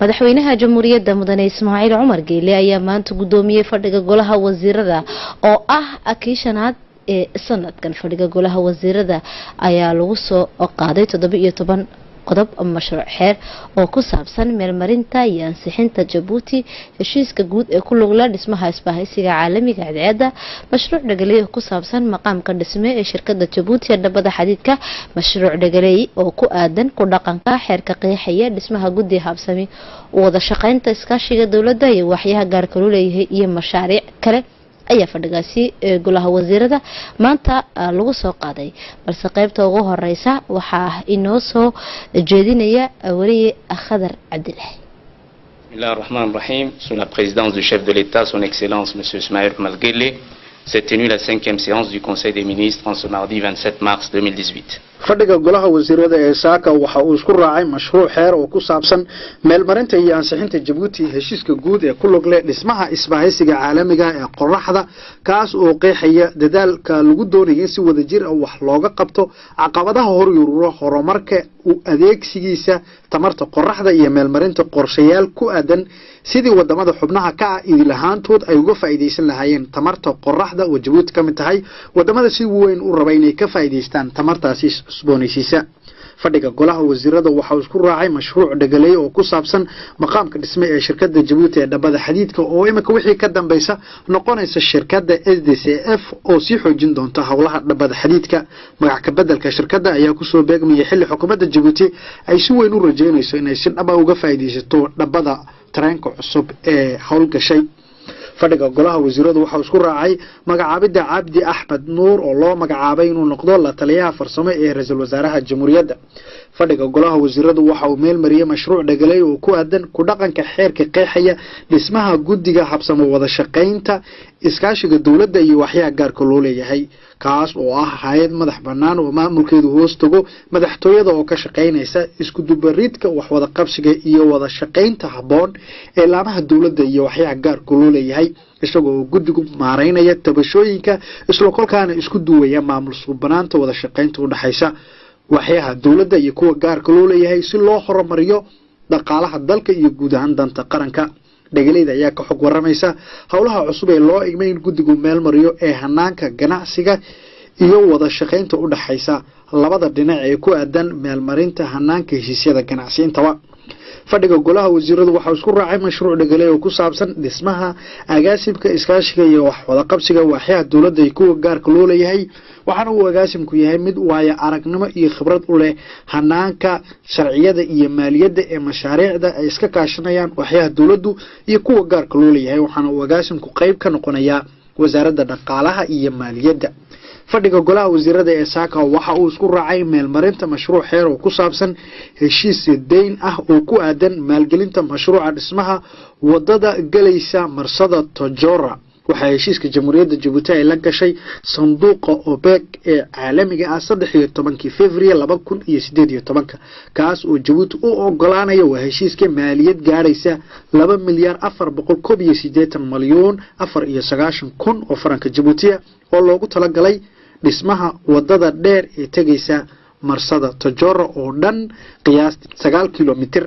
madaxweynaha jamhuuriyadda mudane Ismaaciil Cumar Geele ayaa maanta gudoomiyay fadhiga golaha wasiirada oo ah akiishanaad ee sanadkan. Fadhiga golaha wasiirada ayaa lagu soo qaaday 17 qodob mashruuc xeer oo ku saabsan meelmarinta iyo ansixinta Djibouti heshiiska guud ee ku lug leh dhismaha isbahaysiga caalamiga ah mashruuc dhagalay oo ku saabsan maqaamka dhisme ee shirkadda Djibouti ee dhabada xadiidka mashruuc dhagalay oo ku aadan ku dhaqanka xeerka qeexaya dhismaha guddi habsami wada shaqaynta iskaashiga dawladda iyo waxyaha gaarka loo leeyahay iyo mashaariic kale ayaa fadhigaasi golaha wasiirada maanta lagu soo qaaday balse qaybta ugu horeysa waxa inoo soo jeedinaya wariye Khadar Cabdillahi. Bismillahir Rahmanir Rahim. Sous la présidence du chef de l'État, son excellence monsieur Ismaïl Omar Guelleh, s'est tenue la 5e séance du Conseil des ministres en ce mardi 27 mars 2018. fadhiga golaha wasiirada ee saaka waxa uu isku raacay mashruuc xeer oo ku saabsan meelmarinta iyo ansixinta Djibouti heshiiska guud ee ku lug leh dhismaha isbahaysiga caalamiga ee qoraxda kaas oo qeexaya dadaalka lagu doonayo si wadajir ah wax looga qabto caqabadaha horyuuro horumarka u adeegsigiisa tamarta qoraxda iyo meelmarinta qorshayaal ku aadan sidii wadamada xubnaha ka ah idil ahaantood ay uga faa'iideysan lahaayeen tamarta qoraxda oo Djibouti ka mid tahay wadamada si weyn u raba inay ka faa'iideystaan tamartaasi cusboonaysiisa. fadhiga golaha wasiirada waxa uu isku raacay mashruuc dhagalay oo ku saabsan maqaamka dhisme ee shirkadda Djibouti ee dhabada xadiidka oo imika wixii ka dambaysa noqonaysa shirkadda SDCF oo si xoojin doonta hawlaha dhabada xadiidka. magac ka bedelka shirkadda ayaa ku soo beegmay xilli xukuumadda Djibouti ay si weyn u rajeynayso inay si dhab ah uga faa'iideysato dhabada tareenka cusub ee hawlgashay. fadhiga golaha wasiiradu waxa uu isku raacay magacaabida Cabdi Axmed Nuur oo loo magacaabay inuu noqdo la taliyaha farsamo ee ra'iisul wasaaraha jamhuuriyadda. fadhiga golaha wasiiradu waxa uu meel mariyay mashruuc dhagalay oo ku aadan ku dhaqanka xeerka qeexaya dhismaha guddiga habsamo wada shaqaynta iskaashiga dawladda iyo waxyaha gaarka loo leeyahay kaas oo ah hay'ad madax bannaan oo maamulkeedu hoos tago madaxtooyada oo ka shaqaynaysa isku dubaridka wax wada qabsiga iyo wada shaqaynta habboon ee laamaha dawladda iyo waxyaha gaarka loo leeyahay isagoo guddigu maareynaya tabashooyinka isla kolkaana isku duwaya maamul suubanaanta wada shaqaynta u dhaxaysa waxyaha dawladda iyo kuwa gaarka loo leeyahay si loo horumariyo dhaqaalaha dalka iyo guud ahaan danta qaranka. dhagaleyda ayaa ka xog waramaysa hawlaha cusub ee loo igmay in guddigu meel mariyo ee hanaanka ganacsiga iyo wada shaqaynta u dhaxaysa labada dhinac ee ku aadan meel marinta hanaanka heshiisyada ganacsi intaba. fadhiga golaha wasiiradu waxa uu isku raacay mashruuc dhagalay oo ku saabsan dhismaha agaasimka iskaashiga iyo wax wada qabsiga waxyaha dawladda iyo kuwa gaarka loo leeyahay waxaana uu agaasimku yahay mid waaya aragnimo iyo khibrad u leh hanaanka sharciyada iyo maaliyadda ee mashaariicda ay iska kaashanayaan waxyaha dawladdu iyo kuwa gaarka loo leeyahay waxaana uu agaasimku qayb ka noqonayaa wasaaradda dhaqaalaha iyo maaliyadda. fadhiga golaha wasiirada ee saaka waxa uu isku raacay meelmarinta mashruuc xeer oo ku saabsan heshiis deyn ah oo ku aadan maalgelinta mashruuca dhismaha wadada galaysa marsada Tojora. waxaa heshiiska jamhuuriyadda Djibouti ay la gashay sanduuqa OPEC ee caalamiga ah 13 February 2018 kaas oo Djibouti u ogolaanayo waa heshiiska maaliyad gaaraysa 2,480,490,000 oo faranka Djibouti oo loogu talagalay dhismaha wadada dheer ee tagaysa marsada Tojora oo dhan qiyaastii 9 kilomitir.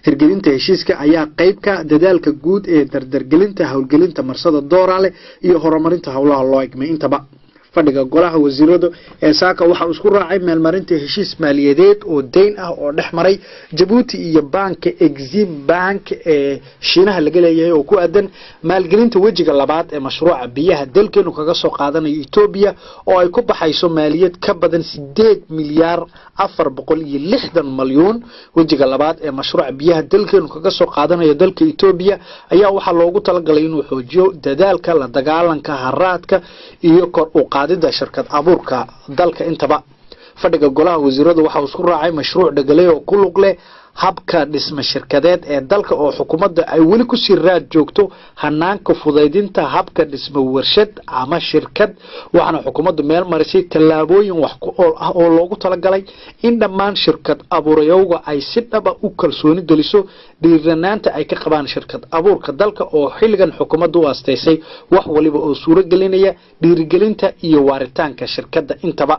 hirgelinta heshiiska ayaa qayb ka dadaalka guud ee dardargelinta hawlgelinta marsada Doorale iyo horumarinta hawlaha loo igmay intaba. fadhiga golaha wasiirada ee saaka waxa uu isku raacay meelmarinta heshiis maaliyadeed oo deyn ah oo dhexmaray Djibouti iyo banka Exim Bank ee Shiinaha laga leeyahay oo ku aadan maalgelinta wajiga labaad ee mashruuca biyaha dalkeenu kaga soo qaadanayo Ethiopia oo ay ku baxayso maaliyad ka badan 8,460 milyan. wajiga labaad ee mashruuca biyaha dalkeenu kaga soo qaadanayo dalka Ethiopia ayaa waxa loogu talagalay inuu xoojiyo dadaalka la dagaalanka haraadka iyo kor u qaadida shirkad abuurka dalka intaba. fadhiga golaha wasiiradu waxa uu isku raacay mashruuc dhagalay oo ku lug leh habka dhisme shirkadeed ee dalka oo xukuumadda ay weli ku sii raad joogto hanaanka fudaydinta habka dhisme warshad ama shirkad waxaana xukuumaddu meel marisay tallaabooyin wax ku ool ah oo loogu talagalay in dhammaan shirkad abuurayowga ay si dhab ah u kalsooni geliso dhiiranaanta ay ka qabaan shirkad abuurka dalka oo xilligan xukuumaddu u asteysay wax waliba oo suuro gelinaya dhiirigelinta iyo waaritaanka shirkadda intaba.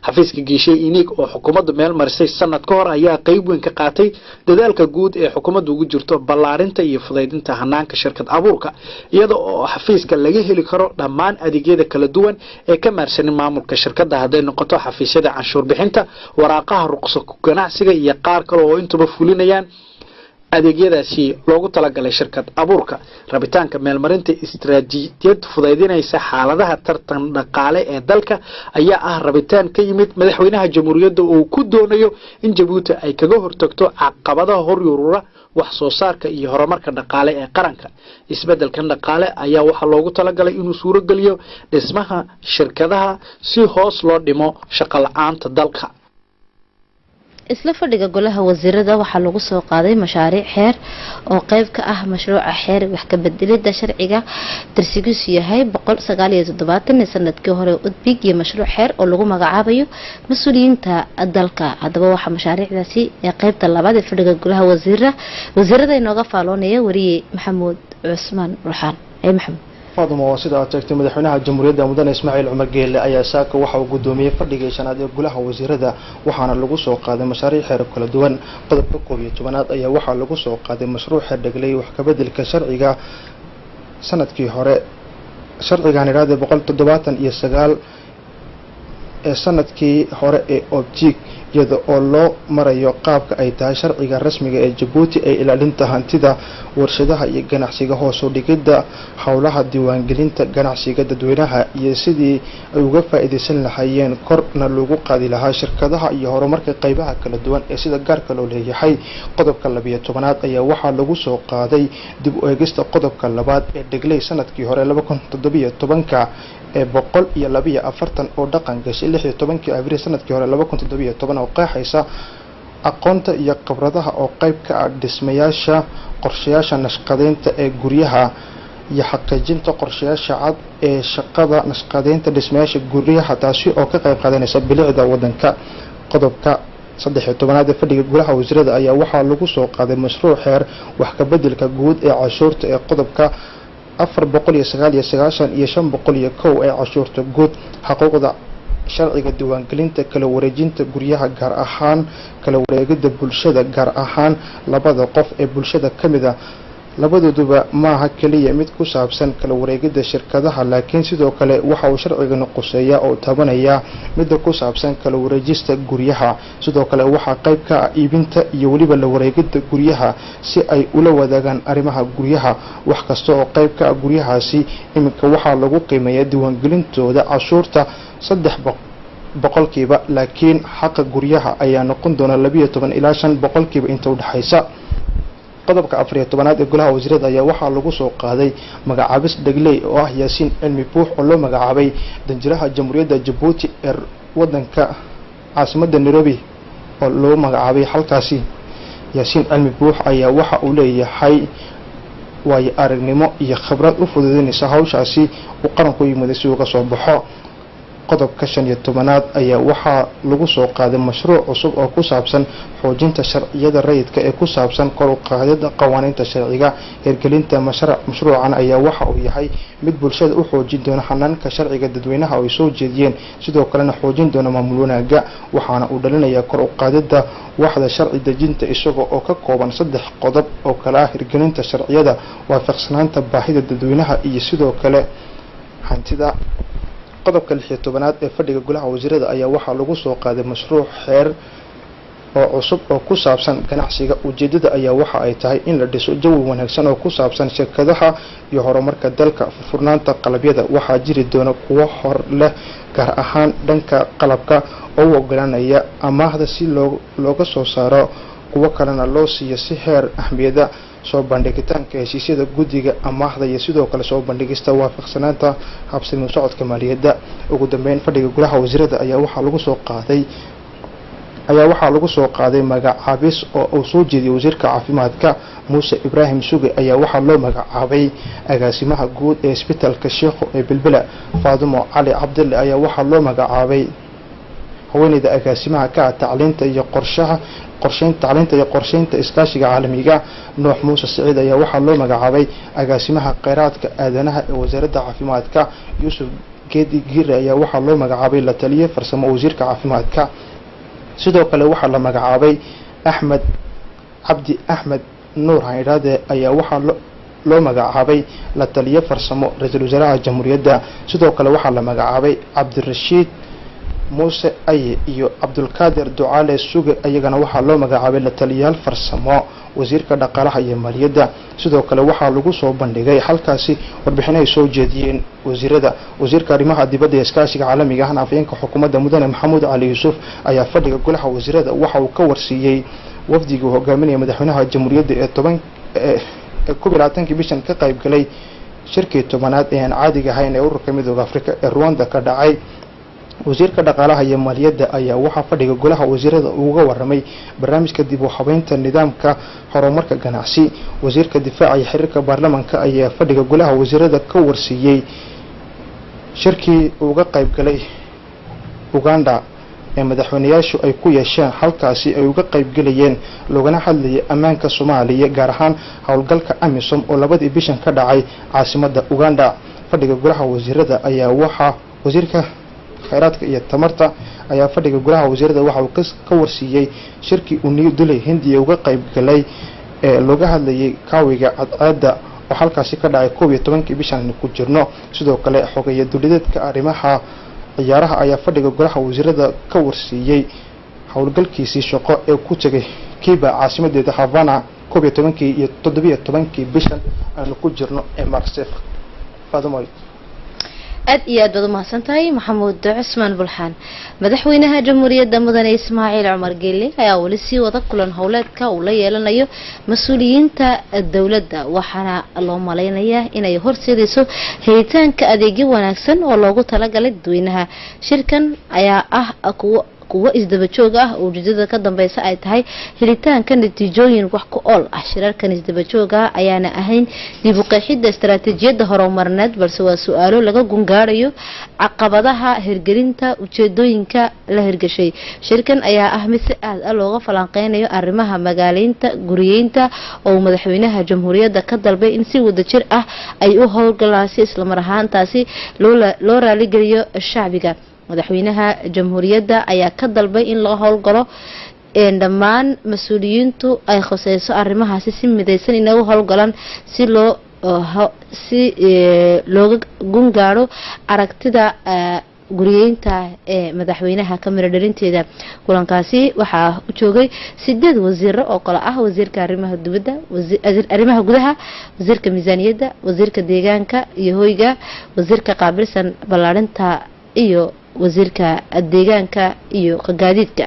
xafiiska geeshay inig oo xukuumadda meel marisay sanad ka hor ayaa qayb weyn ka qaatay dadaalka guud ee xukuumadda ugu jirto ballaarinta iyo fudaydinta hanaanka shirkad abuurka iyada oo xafiiska laga heli karo dhammaan adeegyada kala duwan ee ka maarsanin maamulka shirkadda hadday noqoto xafiisyada canshuur bixinta waraaqaha ruqsa ganacsiga iyo qaar kale oo intuba fulinayaan adeegyadaasi loogu talagalay shirkad abuurka rabitaanka meelmarinta istiraatiijiyad fudaydinaysa xaaladaha tartan dhaqaale ee dalka ayaa ah rabitaan ka yimid madaxweynaha jamhuuriyadda uu ku doonayo in Jabuuti ay kaga hortagto caqabadaha horyurura wax soo saarka iyo horumarka dhaqaale ee qaranka isbeddelkan dhaqaale ayaa waxa loogu talagalay inuu suuro geliyo dhismaha shirkadaha si hoos loo dhimo shaqo la'aanta dalka isla fadhiga golaha wasiirada waxaa lagu soo qaaday mashaariic xeer oo qayb ka ah mashruuca xeer wax ka bedelida sharciga tirsigiisu yahay 197 sanadkii hore udbig iyo mashruuc xeer oo lagu magacaabayo mas'uuliyiinta dalka hadaba waxa mashaariicdaasi ee qaybta labaad ee fadhiga golaha wasiirada inooga faaloonaya wariye maxamuud cusmaan ruuxaan maxamuud فاطمة وسيدة تكتم مدحونها الجمهورية مدن إسماعيل عمر جيل أي ساك وحى وقدومية فردقة شناد يقولها وزيرة وحنا لقصو قادم مشاريع حرب كل دوان قدر بقوية جبنات أي وحى لقصو قادم مشروع حرق لي وحكبدل كشرعي سنة كي هراء شرعي عن إرادة بقول تدباتا يسجال سنة كي هراء أوبتيك iyada oo loo marayo qaabka ay tahay sharciga rasmiga ee Djibouti ay ilaalinta hantida warshadaha iyo ganacsiga hoos u dhigida hawlaha diiwaangelinta ganacsiga dadweynaha iyo sidii ay uga faa'iideysan lahaayeen korna loogu qaadi lahaa shirkadaha iyo horumarka qaybaha kala duwan ee sida gaarka loo leeyahay qodobka 12aad ayaa waxaa lagu soo qaaday dib u eegista qodobka labaad ee deglay sanadkii hore 2017 ee 142 oo dhaqan gashay 16 abriil sanadkii hore 2017 oo qeexaysa aqoonta iyo khibradaha oo qayb ka ah dhismayaasha qorshayaasha nashqadeynta ee guryaha iyo xaqiijinta qorshayaasha cad ee shaqada nashqadeynta dhismayaasha guryaha taasi oo ka qayb qaadanaysa bilicda wadanka qodobka 13aad ee fadhiga golaha wasiirada ayaa waxaa lagu soo qaaday mashruuc xeer wax ka bedelka guud ee cashuurta ee qodobka 499 iyo 501 ee cashuurta guud xuquuqda sharciga diiwaangelinta kala wareejinta guryaha gaar ahaan kala wareegida bulshada gaar ahaan labada qof ee bulshada kamida labadooduba maaha kaliya mid ku saabsan kala wareegida shirkadaha laakiin sidoo kale waxa uu sharciga quseeyaa oo tabanaya mid ku saabsan kala wareejista guryaha sidoo kale waxa qayb ka ah iibinta iyo waliba la wareegida guryaha si ay ula wadaagaan arimaha guryaha wax kasta oo qayb ka ah guryahaasi iminka waxa lagu qiimeeyaa diiwaangelintooda cashuurta 3% laakiin xaqa guryaha ayaa noqon doona 12 ilaa 5% inta u dhaxaysa qodobka 14aad ee golaha wasiirada ayaa waxaa lagu soo qaaday magacaabis degley oo ah Yaasiin Cilmi Buux oo loo magacaabay danjiraha Jamhuuriyadda Djibouti ee wadanka caasimadda Nairobi oo loo magacaabay halkaasi Yaasiin Cilmi Buux ayaa waxa uu leeyahay way aragnimo iyo khibrad u fududeynaysa hawshaasi uu qaranku yimid si uu ka soo baxo qodobka 15aad ayaa waxaa lagu soo qaaday mashruuc cusub oo ku saabsan xoojinta sharciyada rayidka ee ku saabsan kor u qaadida qawaaniinta sharciga hirgelinta mashruucan ayaa waxa uu yahay mid bulshada u xoojin doona xanaanka sharciga dadweynaha oo ay soo jeediyeen sidoo kalena xoojin doona maamul wanaaga waxaana uu dhalinayaa kor u qaadida waxda sharci dejinta isagoo oo ka kooban 3 qodob oo kala ah hirgelinta sharciyada waafaqsanaanta baahida dadweynaha iyo sidoo kale hantida qodobka 16aad ee fadhiga golaha wasiirada ayaa waxaa lagu soo qaaday mashruuc xeer oo cusub oo ku saabsan ganacsiga ujeedada ayaa waxa ay tahay in la dhiso jawi wanaagsan oo ku saabsan shirkadaha iyo horumarka dalka furnaanta qalabyada waxaa jiri doona kuwa hor leh gaar ahaan dhanka qalabka oo u oggolaanaya amaahda si looga soo saaro kuwa kalena loo siiyo si heer ahmiyada soo bandhigitaanka heshiisyada guddiga amaahda iyo sidoo kale soo bandhigista waafaqsanaanta habsami socodka maaliyadda ugu dambeyn fadhiga golaha wasiirada ayaa waxaa lagu soo qaaday magacaabis oo uu soo jeediyay wasiirka caafimaadka Muuse Ibrahim Suge ayaa waxaa loo magacaabay agaasimaha guud ee isbitaalka Sheekho ee Bilbila Faadimo Cali Cabdille ayaa waxaa loo magacaabay haweeneyda agaasimaha ka tacliinta iyo qorsheynta iskaashiga caalamiga Nuux Muuse Saciid ayaa waxaa loo magacaabay agaasimaha kheyraadka aadanaha ee wasaaradda caafimaadka Yuusuf geedi giire ayaa waxaa loo magacaabay la taliye farsamo wasiirka caafimaadka sidoo kale waxaa la magacaabay axmed cabdi axmed nuur haydhaade ayaa waxaa loo magacaabay la taliye farsamo ra-iisul wasaaraha jamhuuriyadda sidoo kale waxaa la magacaabay cabdirashiid muuse aye iyo cabdulkaadir ducaale suge iyagana waxaa loo magacaabay la taliyayaal farsamo wasiirka dhaqaalaha iyo maaliyadda sidoo kale waxaa lagu soo bandhigay halkaasi warbixin ay soo jeediyeen wasiirka arrimaha dibadda ee iskaashiga caalamiga ahna afhayeenka xukuumadda mudane maxamuud cali yuusuf ayaa fadhiga golaha wasiirada waxa uu ka warsiiyey wafdigii hogaaminaya madaxweynaha jamhuuriyadda ee 12 bishan ka qayb galay shirkii 10aad ee aan caadiga ahayn ee ururka midowga Afrika ee Rwanda ka dhacay wasiirka dhaqaalaha iyo maaliyadda ayaa waxa fadhiga golaha wasiirada uga waramay barnaamijka dib u habeynta nidaamka horumarka ganacsi wasiirka difaaca iyo xiriirka baarlamaanka ayaa fadhiga golaha wasiirada ka warsiiyay shirkii uga qayb galay Uganda ee madaxweynayaashu ay ku yeesheen halkaasi ay uga qayb galayeen loogana hadlayay ammaanka Soomaaliya gaar ahaan howlgalka AMISOM oo 2 bishan ka dhacay caasimadda Uganda fadhiga golaha wasiirada ayaa waxa wasiirka khayraadka iyo tamarta ayaa fadhiga golaha wasiirada waxa uu ka warsiiyay shirkii uu New Delhi Hindiya uga qayb galay ee looga hadlayay kaawiga cadceedda oo halkaasi ka dhacay 12 bishan ku jirno sidoo kale xogeeya dawladeedka arrimaha ciyaaraha ayaa fadhiga golaha wasiirada ka warsiiyay howlgalkiisii shaqo ee ku tagay Kiba caasimadeeda Havana 12 iyo 17 bishan aanu ku jirno ee Marsef Fadmoy aad iyo aad baad umahadsantahay maxamuud cusmaan bulxaan madaxweynaha jamhuuriyadda mudane ismaaciil cumar geelle ayaa wali sii wada kulan howleedka uu la yeelanayo mas-uuliyiinta dowladda waxaana loo maleynayaa inay horseedayso helitaanka adeegyo wanaagsan oo loogu talagalay dadweynaha shirkan ayaa ah kuwa isdaba joog ah oo ujeedada ka dambaysa ay tahay helitaanka natiijooyin wax ku ool ah shirarkan isdaba jooga ayaana ahayn dib u qeexidda istaraatiijiyadda horumarineed balse waa su'aalo laga gungaarayo caqabadaha hirgelinta ujeedooyinka la hirgashay shirkan ayaa ah mid si aad ah looga falanqeynayo arrimaha magaaleynta guriyeynta oo madaxweynaha jamhuuriyadda ka dalbay in si wadajir ah ay u howlgalaan si isla mar ahaantaasi loo raaligeliyo shacbiga madaxweynaha jamhuuriyadda ayaa ka dalbay in loo howlgalo dhammaan mas-uuliyiintu ay khuseyso arrimahaasi si midaysan inay u howlgalaan si looga gungaaro aragtida guriyeynta ee madaxweynaha kamira dhalinteeda kulankaasi waxaa u joogay 8 wasiiro oo kala ah wasiirka arrimaha dibadda arrimaha gudaha wasiirka miisaaniyadda wasiirka deegaanka iyo hoyga wasiirka qaabilsan ballaarinta iyo wasiirka deegaanka iyo qagaadiidka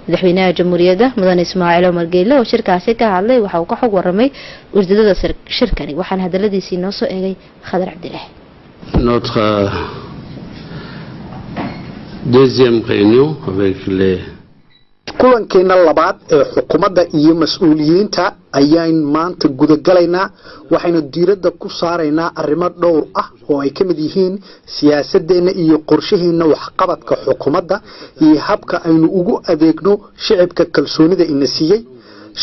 madaxweynaha jamhuuriyadda mudane ismaaciil cumar geelle oo shirkaasi ka hadlay waxa uu ka xog waramay ujeedada shirkani waxaan hadaladiisii noo soo eegay Khadar Cabdilaahi Notre deuxième réunion avec les kulankeena labaad ee xukuumadda iyo mas'uuliyiinta ayaan maanta gudagalaynaa waxayna diiradda ku saaraynaa arrimo dhowr ah oo ay ka mid yihiin siyaasadeena iyo qorshaheena waxqabadka xukuumadda iyo habka aynu ugu adeegno shacabka kalsoonida ina siiyay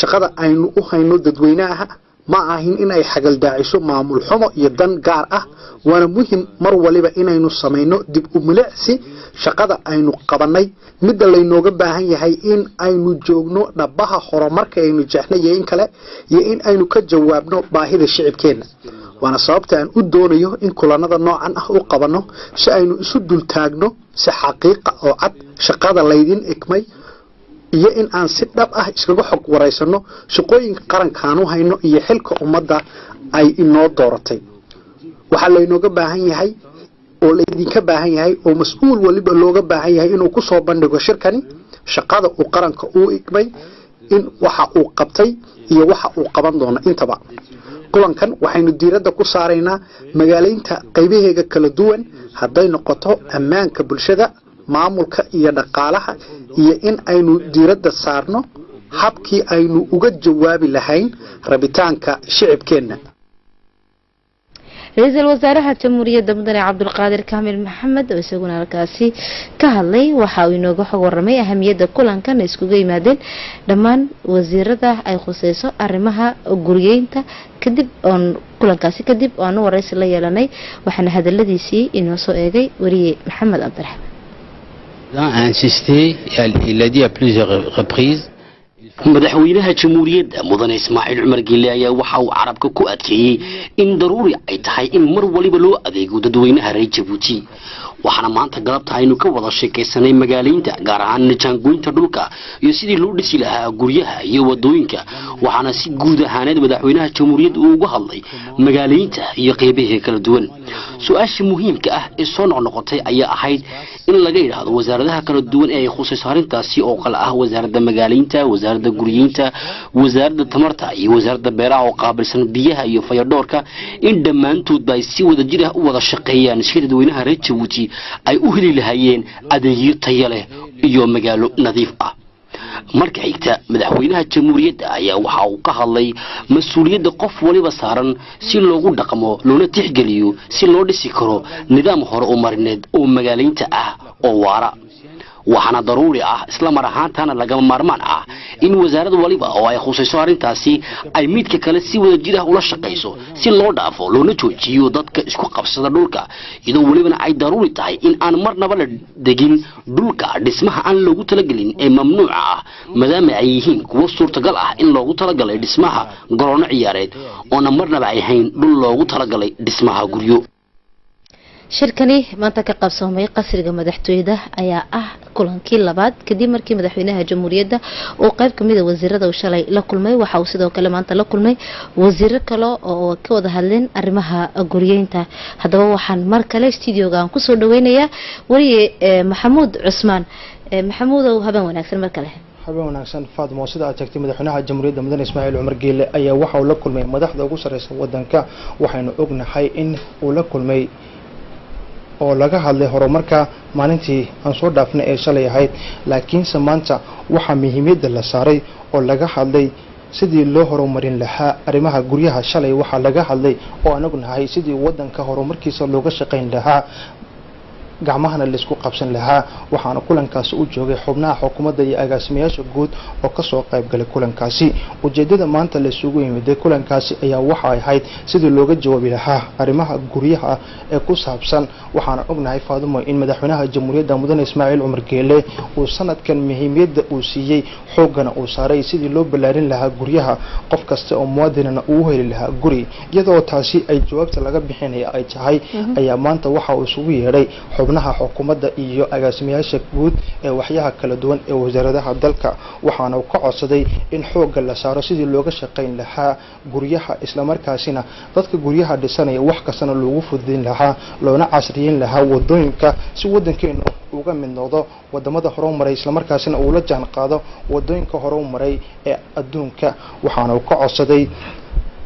shaqada aynu u hayno dadweynaha ma ahin in ay xagal daaciso maamul xumo iyo dan gaar ah waana muhiim mar waliba inaynu sameeyno dib u milicsi shaqada aynu qabanay mid laynooga baahan yahay in aynu joogno dhabaha horumarka aynu jeexnay in kale iyo in aynu ka jawaabno baahida shacabkeena waana sababta aan u doonayo in kulanada noocan ah u qabano si aynu isu dul taagno si xaqiiqa oo cad shaqada laydin ikmay iyo in aan si dhab ah iskaga xog wareysano shaqooyinka qarankaan u hayno iyo xilka ummadda ay inoo dooratay waxa laynooga baahan yahay oo laydinka baahan yahay oo mas'uul waliba looga baahan yahay inuu ku soo bandhigo shirkani shaqada uu qaranka uu ikmay in waxa uu qabtay iyo waxa uu qaban doono intaba kulankan waxaynu diiradda ku saaraynaa magaaleynta qaybaheega kala duwan hadday noqoto ammaanka bulshada maamulka iyo dhaqaalaha iyo in aynu diiradda saarno habkii aynu uga jawaabi lahayn rabitaanka shacabkeena رئيسل وزراء جمهورية مدني عبد القادر كامل محمد وسجون الكاسي كهالي وحاولنا جح ورمي أهمية كلن كان يسكوجي مادين دمان وزيرته أي خصيصة أرمها جوريينتا kadib oon kulankaasi kadib oo aan waraysi la yeelanay waxaana hadaladiisii inoo soo eegay wariye maxamed cabdiraxmaan. a insisté, il a dit à plusieurs reprises. madaxweynaha jamhuuriyadda mudane Ismaaciil Cumar Geelle ayaa waxa uu carabka ku adkeeyay in daruuri ay tahay in mar waliba loo adeego dadweynaha reer Djibouti waxaana maanta galabta aynu ka wada sheekaysanay magaaleynta gaar ahaan jaangoynta dhulka iyo sidii loo dhisi lahaa guryaha iyo wadooyinka waxaana si guud ahaaneed madaxweynaha jamhuuriyadda uu uga hadlay magaaleynta iyo qaybaha kala duwan su'aasha muhiimka ah ee soo noqnoqotay ayaa ahayd in laga yiraahdo wasaaradaha kala duwan ee khusayso arrintaasi oo kala ah wasaaradda magaaleynta wasaaradda guryeynta wasaaradda tamarta iyo wasaaradda beeraha oo qaabilsan biyaha iyo fayadhoorka in dhammaantoodba ay si wada jir ah u wada shaqeeyaan si dadweynaha reer Djibouti ay u heli lahaayeen adeegyo tayo leh iyo magaalo nadiif ah marka xigta madaxweynaha jamhuuriyadda ayaa waxa uu ka hadlay mas'uuliyadda qof waliba saaran si loogu dhaqmo loona tixgeliyo si loo dhisi karo nidaam hore oo marineed oo magaaleynta ah oo waara waxaana daruuri ah isla mar ahaantaana laga maarmaan ah in wasaaradda waliba oo ay khusayso arrintaasi ay midka kale si wada jir ah ula shaqeyso si loo dhaafo loona joojiyo dadka isku qabsada dhulka iyadoo walibana ay daruuri tahay in aan marnaba la degin dhulka dhismaha aan loogu talagelin ee mamnuuca ah maadaama ay yihiin kuwa suurtagal ah in loogu talagalay dhismaha garoono ciyaareed oona marnaba ay hayn dhul loogu talagalay dhismaha guryo shirkani maanta ka qabsoomay qasriga madaxtooyada ayaa ah kulankii labaad kadib markii madaxweynaha jamhuuriyadda uu qayb kamid ah wasiirada uu shalay la kulmay waxa uu sidoo kale maanta la kulmay wasiiro kale oo ka wada hadleen arrimaha guryeynta haddaba waxaan mar kale studio-ga aan kusoo dhaweynayaa wariye maxamuud cusmaan maxamuudow habeen wanaagsan mar kale habeen wanaagsan Faadmo sida aad tagtay madaxweynaha jamhuuriyadda mudane Ismaaciil Cumar Geelle ayaa waxa uu la kulmay madaxda ugu sareysa wadanka waxaynu ognahay in uu la kulmay oo laga hadlay horumarka maalintii aan soo dhaafnay ee shalay ahayd laakiinse maanta waxa muhiimada la saaray oo laga hadlay sidii loo horumarin lahaa arrimaha guryaha shalay waxa laga hadlay oo aan ognahay sidii wadanka horumarkiisa looga shaqeyn lahaa gacmahana la isku qabsan lahaa waxaana kulankaasi u joogay xubnaha xukuumadda iyo agaasimayaasha guud oo ka soo qayb galay kulankaasi ujeedada maanta la isugu yimid kulankaasi ayaa waxa ay ahayd sidii looga jawaabi lahaa arrimaha guryaha ee ku saabsan waxaana ognahay Faadimo in madaxweynaha jamhuuriyadda mudane Ismaaciil Cumar Geelle uu sanadkan muhiimada uu siiyay xoogana uu saaray sidii loo balaarin lahaa guryaha qof kasta oo muwaadinna uu heli lahaa guri iyadoo taasi ay jawaabta laga bixinaya ay tahay ayaa maanta waxa uu isugu yeeray xubnaha xukuumadda iyo agaasimayaasha guud ee waxyaha kala duwan ee wasaaradaha dalka waxaana uu ka codsaday in xoogga la saaro sidii looga shaqeyn lahaa guryaha isla markaasina dadka guryaha dhisanaya wax kastana loogu fududeyn lahaa loona casriyeyn lahaa wadooyinka si wadankeenu uga mid noqdo wadamada horumaray isla markaasina uu la jaan qaado wadooyinka horumaray ee adduunka waxaana uu ka codsaday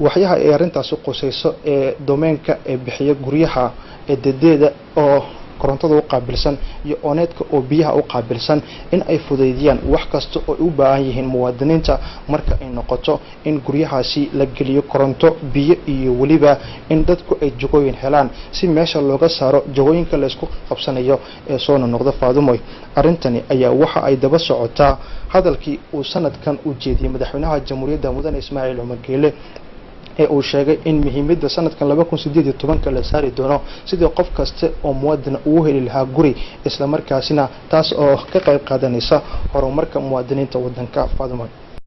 waxyaha ay arrintaasi qusayso ee domeenka ee bixiya guryaha ee dadeeda oo korontada u qaabilsan iyo oneedka oo biyaha u qaabilsan in ay fudeydiyaan wax kasta oo u baahan yihiin muwaadiniinta marka ay noqoto in guryahaasi la geliyo koronto biyo iyo waliba in dadku ay jagooyin helaan si meesha looga saaro jagooyinka la isku qabsanayo ee soo noqda Faadimo arintani ayaa waxa ay daba socotaa hadalkii uu sanadkan u jeediyay madaxweynaha jamhuuriyadda mudane Ismaaciil Cumar Geelle ee uu sheegay in muhiimada sanadkan 2018 la saari doono sidii qof kasta oo muwaadin uu heli lahaa guri isla markaasina taas oo ka qayb qaadanaysa horumarka muwaadiniinta wadanka Faadimo